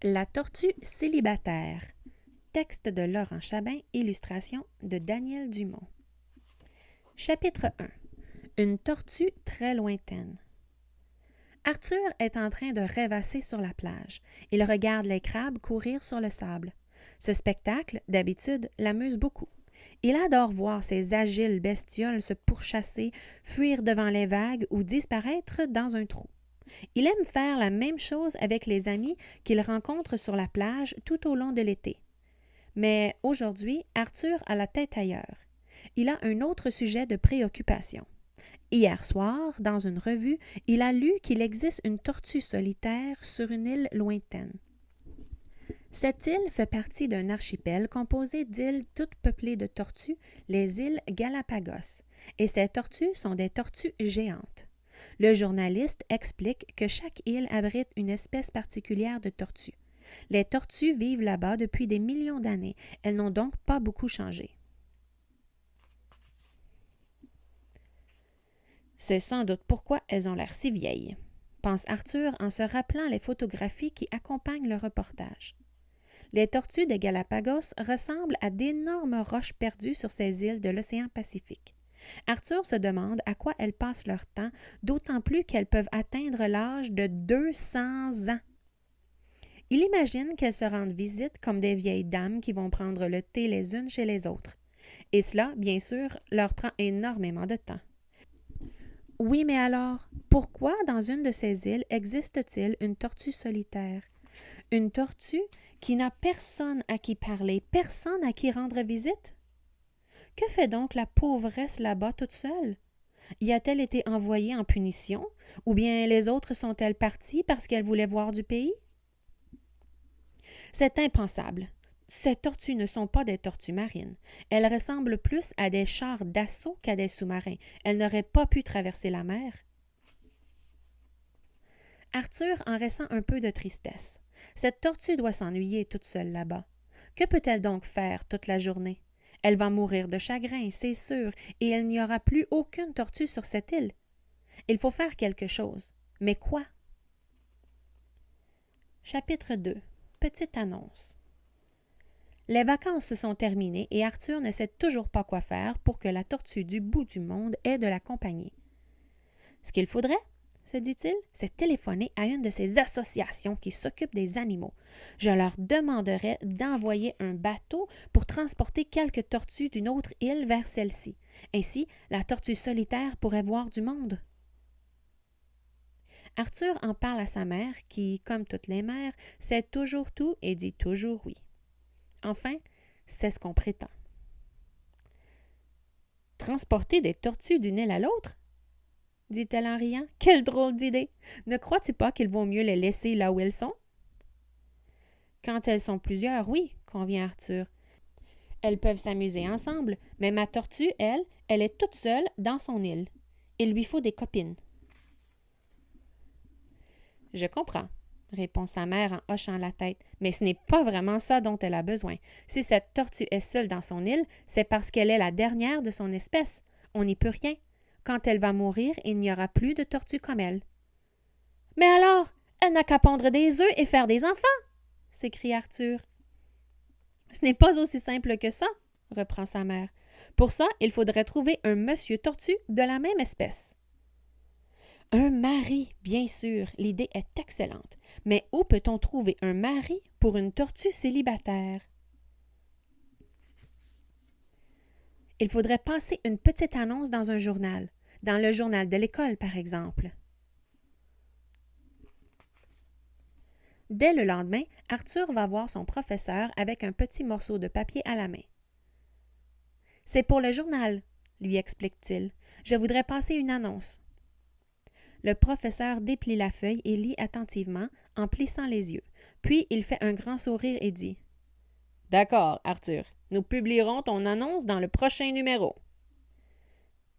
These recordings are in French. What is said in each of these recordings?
La tortue célibataire. Texte de Laurent Chabin, illustration de Daniel Dumont. Chapitre 1. Une tortue très lointaine. Arthur est en train de rêvasser sur la plage. Il regarde les crabes courir sur le sable. Ce spectacle, d'habitude, l'amuse beaucoup. Il adore voir ces agiles bestioles se pourchasser, fuir devant les vagues ou disparaître dans un trou. Il aime faire la même chose avec les amis qu'il rencontre sur la plage tout au long de l'été. Mais aujourd'hui, Arthur a la tête ailleurs. Il a un autre sujet de préoccupation. Hier soir, dans une revue, il a lu qu'il existe une tortue solitaire sur une île lointaine. Cette île fait partie d'un archipel composé d'îles toutes peuplées de tortues, les îles Galapagos, et ces tortues sont des tortues géantes. Le journaliste explique que chaque île abrite une espèce particulière de tortue. Les tortues vivent là-bas depuis des millions d'années. Elles n'ont donc pas beaucoup changé. C'est sans doute pourquoi elles ont l'air si vieilles, pense Arthur en se rappelant les photographies qui accompagnent le reportage. Les tortues des Galapagos ressemblent à d'énormes roches perdues sur ces îles de l'océan Pacifique. Arthur se demande à quoi elles passent leur temps, d'autant plus qu'elles peuvent atteindre l'âge de 200 ans. Il imagine qu'elles se rendent visite comme des vieilles dames qui vont prendre le thé les unes chez les autres. Et cela, bien sûr, leur prend énormément de temps. Oui, mais alors, pourquoi dans une de ces îles existe-t-il une tortue solitaire? Une tortue qui n'a personne à qui parler, personne à qui rendre visite? Que fait donc la pauvresse là-bas toute seule? Y a-t-elle été envoyée en punition? Ou bien les autres sont-elles parties parce qu'elles voulaient voir du pays? C'est impensable. Ces tortues ne sont pas des tortues marines. Elles ressemblent plus à des chars d'assaut qu'à des sous-marins. Elles n'auraient pas pu traverser la mer. Arthur en ressent un peu de tristesse. Cette tortue doit s'ennuyer toute seule là-bas. Que peut-elle donc faire toute la journée? Elle va mourir de chagrin, c'est sûr, et il n'y aura plus aucune tortue sur cette île. Il faut faire quelque chose. Mais quoi? Chapitre 2. Petite annonce. Les vacances se sont terminées et Arthur ne sait toujours pas quoi faire pour que la tortue du bout du monde ait de la compagnie. Ce qu'il faudrait, se dit-il, c'est téléphoner à une de ces associations qui s'occupent des animaux. Je leur demanderai d'envoyer un bateau pour transporter quelques tortues d'une autre île vers celle-ci. Ainsi, la tortue solitaire pourrait voir du monde. Arthur en parle à sa mère qui, comme toutes les mères, sait toujours tout et dit toujours oui. Enfin, c'est ce qu'on prétend. Transporter des tortues d'une île à l'autre? Dit-elle en riant. Quelle drôle d'idée! Ne crois-tu pas qu'il vaut mieux les laisser là où elles sont? Quand elles sont plusieurs, oui, convient Arthur. Elles peuvent s'amuser ensemble, mais ma tortue, elle est toute seule dans son île. Il lui faut des copines. Je comprends, répond sa mère en hochant la tête, mais ce n'est pas vraiment ça dont elle a besoin. Si cette tortue est seule dans son île, c'est parce qu'elle est la dernière de son espèce. On n'y peut rien. Quand elle va mourir, il n'y aura plus de tortues comme elle. Mais alors, elle n'a qu'à pondre des œufs et faire des enfants, s'écrie Arthur. Ce n'est pas aussi simple que ça, reprend sa mère. Pour ça, il faudrait trouver un monsieur tortue de la même espèce. Un mari, bien sûr, l'idée est excellente. Mais où peut-on trouver un mari pour une tortue célibataire? Il faudrait passer une petite annonce dans un journal, dans le journal de l'école, par exemple. Dès le lendemain, Arthur va voir son professeur avec un petit morceau de papier à la main. « C'est pour le journal, » lui explique-t-il. « Je voudrais passer une annonce. » Le professeur déplie la feuille et lit attentivement, en plissant les yeux. Puis il fait un grand sourire et dit « D'accord, Arthur, nous publierons ton annonce dans le prochain numéro. »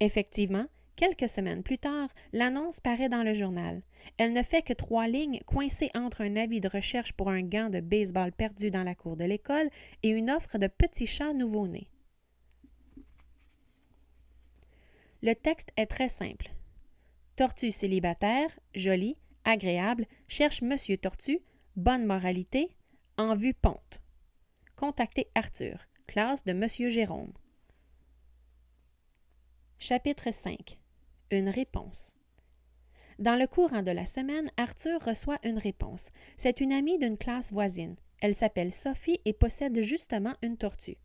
Effectivement, quelques semaines plus tard, l'annonce paraît dans le journal. Elle ne fait que 3 lignes coincées entre un avis de recherche pour un gant de baseball perdu dans la cour de l'école et une offre de petits chats nouveau-nés. Le texte est très simple. Tortue célibataire, jolie, agréable, cherche Monsieur Tortue, bonne moralité, en vue ponte. Contactez Arthur, classe de Monsieur Jérôme. Chapitre 5. Une réponse. Dans le courant de la semaine, Arthur reçoit une réponse. C'est une amie d'une classe voisine. Elle s'appelle Sophie et possède justement une tortue.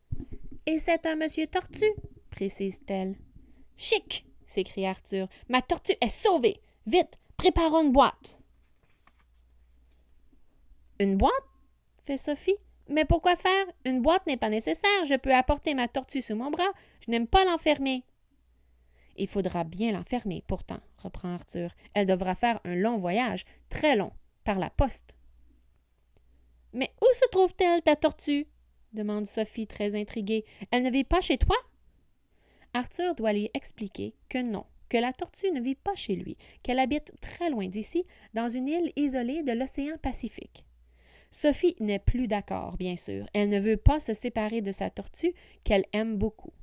« Et c'est un monsieur tortue » précise-t-elle. « Chic !» s'écrie Arthur. « Ma tortue est sauvée! Vite, préparons une boîte !»« Une boîte ?» fait Sophie. « Mais pourquoi faire? Une boîte n'est pas nécessaire. Je peux apporter ma tortue sous mon bras. Je n'aime pas l'enfermer. » « Il faudra bien l'enfermer, pourtant, » reprend Arthur. « Elle devra faire un long voyage, très long, par la poste. »« Mais où se trouve-t-elle, ta tortue? » demande Sophie, très intriguée. « Elle ne vit pas chez toi? » Arthur doit lui expliquer que non, que la tortue ne vit pas chez lui, qu'elle habite très loin d'ici, dans une île isolée de l'océan Pacifique. Sophie n'est plus d'accord, bien sûr. Elle ne veut pas se séparer de sa tortue, qu'elle aime beaucoup.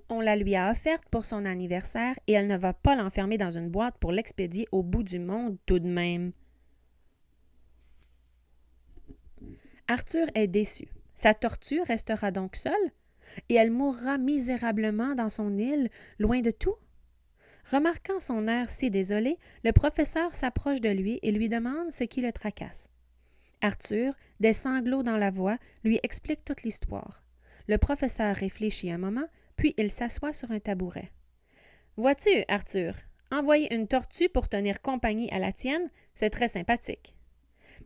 On la lui a offerte pour son anniversaire et elle ne va pas l'enfermer dans une boîte pour l'expédier au bout du monde tout de même. Arthur est déçu. Sa tortue restera donc seule et elle mourra misérablement dans son île, loin de tout. Remarquant son air si désolé, le professeur s'approche de lui et lui demande ce qui le tracasse. Arthur, des sanglots dans la voix, lui explique toute l'histoire. Le professeur réfléchit un moment, puis il s'assoit sur un tabouret. « Vois-tu, Arthur, envoyer une tortue pour tenir compagnie à la tienne, c'est très sympathique.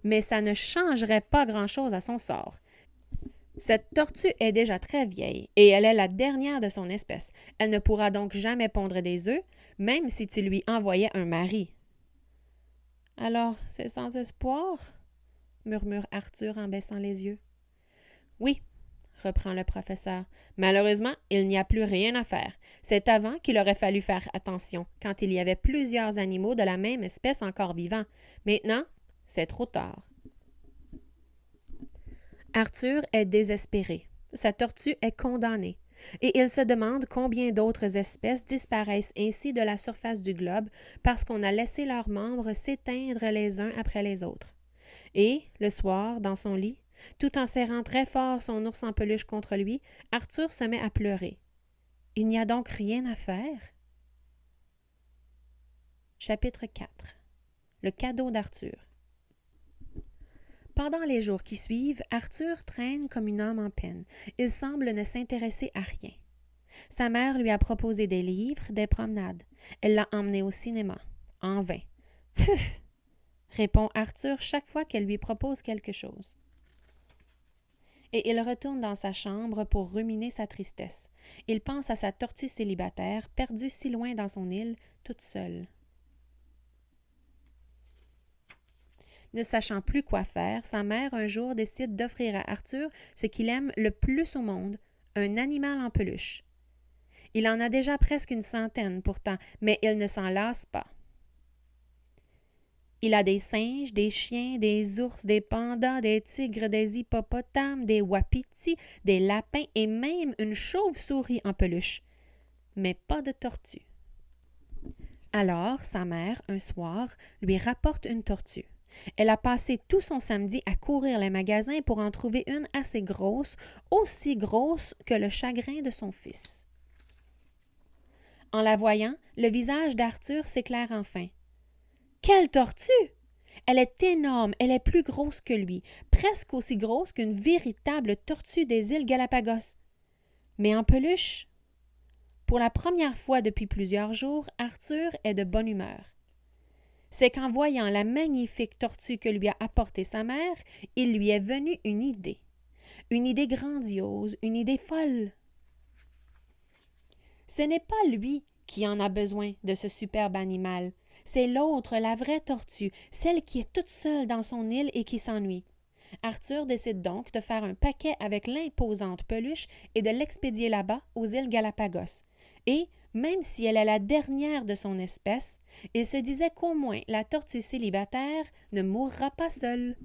Mais ça ne changerait pas grand-chose à son sort. Cette tortue est déjà très vieille et elle est la dernière de son espèce. Elle ne pourra donc jamais pondre des œufs, même si tu lui envoyais un mari. »« Alors, c'est sans espoir? » murmure Arthur en baissant les yeux. « Oui, » reprend le professeur. « Malheureusement, il n'y a plus rien à faire. C'est avant qu'il aurait fallu faire attention, quand il y avait plusieurs animaux de la même espèce encore vivants. Maintenant, c'est trop tard. » Arthur est désespéré. Sa tortue est condamnée. Et il se demande combien d'autres espèces disparaissent ainsi de la surface du globe parce qu'on a laissé leurs membres s'éteindre les uns après les autres. Et, le soir, dans son lit, tout en serrant très fort son ours en peluche contre lui, Arthur se met à pleurer. Il n'y a donc rien à faire? Chapitre 4. Le cadeau d'Arthur. Pendant les jours qui suivent, Arthur traîne comme une âme en peine. Il semble ne s'intéresser à rien. Sa mère lui a proposé des livres, des promenades. Elle l'a emmené au cinéma. En vain. « Pfff !» répond Arthur chaque fois qu'elle lui propose quelque chose. Et il retourne dans sa chambre pour ruminer sa tristesse. Il pense à sa tortue célibataire, perdue si loin dans son île, toute seule. Ne sachant plus quoi faire, sa mère un jour décide d'offrir à Arthur ce qu'il aime le plus au monde, un animal en peluche. Il en a déjà presque une centaine pourtant, mais il ne s'en lasse pas. Il a des singes, des chiens, des ours, des pandas, des tigres, des hippopotames, des wapitis, des lapins et même une chauve-souris en peluche. Mais pas de tortue. Alors, sa mère, un soir, lui rapporte une tortue. Elle a passé tout son samedi à courir les magasins pour en trouver une assez grosse, aussi grosse que le chagrin de son fils. En la voyant, le visage d'Arthur s'éclaire enfin. « Quelle tortue! Elle est énorme, elle est plus grosse que lui, presque aussi grosse qu'une véritable tortue des îles Galapagos. Mais en peluche. » Pour la première fois depuis plusieurs jours, Arthur est de bonne humeur. C'est qu'en voyant la magnifique tortue que lui a apportée sa mère, il lui est venu une idée. Une idée grandiose, une idée folle. Ce n'est pas lui qui en a besoin de ce superbe animal. C'est l'autre, la vraie tortue, celle qui est toute seule dans son île et qui s'ennuie. Arthur décide donc de faire un paquet avec l'imposante peluche et de l'expédier là-bas, aux îles Galapagos. Et, même si elle est la dernière de son espèce, il se disait qu'au moins la tortue célibataire ne mourra pas seule.